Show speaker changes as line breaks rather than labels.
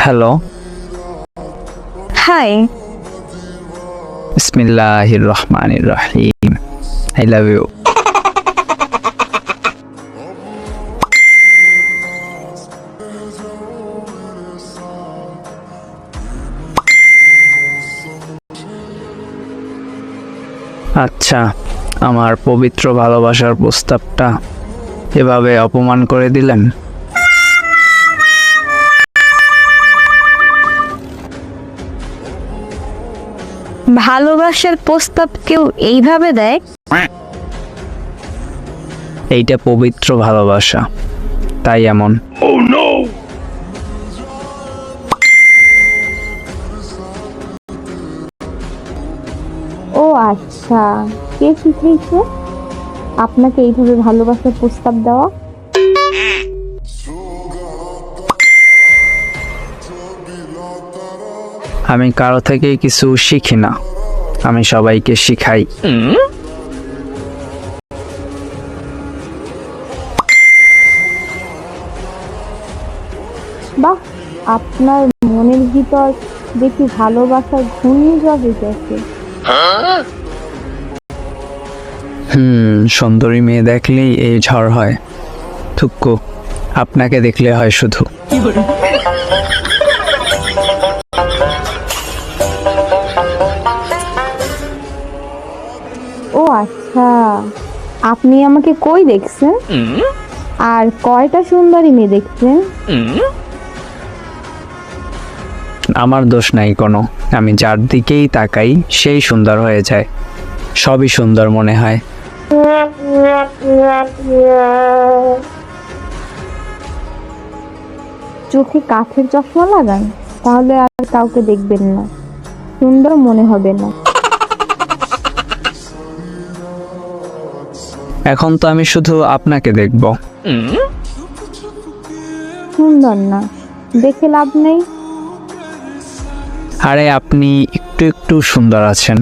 Hello.
High.
বিসমিল্লাহির রহমানির রহিম। I love you. আচ্ছা, আমার পবিত্র ভালোবাসার প্রস্তাবটা এভাবে অপমান করে দিলেন।
ভালোবাসার প্রস্তাব কেউ এইভাবে দেয়?
এইটা পবিত্র ভালোবাসা, তাই এমন।
ও আচ্ছা, কে শিখিয়েছে আপনাকে এইভাবে ভালোবাসার প্রস্তাব দেওয়া?
আমি কারো থেকেই কিছু শিখি না, আমি সবাইকে শিখাই।
বাহ, আপনার মনের ভিতর দেখি ভালোবাসার ঘূর্ণিঝড় এসেছে।
সুন্দরী মেয়ে দেখলেই এই ঝড় হয়। থুক্কু, আপনাকে দেখলে হয় শুধু।
ও আচ্ছা, আপনি আমাকে কই দেখছেন আর কয়টা সুন্দরী মেয়ে দেখছেন?
আমার দোষ নাই কোনো, আমি যার দিকেই তাকাই সেই সুন্দর হয়ে যায়, সবই সুন্দর মনে হয়।
চোখে কাঠের চশমা লাগান, তাহলে আর কাউকে দেখবেন না, সুন্দর মনে হবে না।
এখন তো আমি শুধু আপনাকে দেখব।
সুন্দর না, দেখে লাভ নেই।
আরে আপনি একটু একটু সুন্দর আছেন।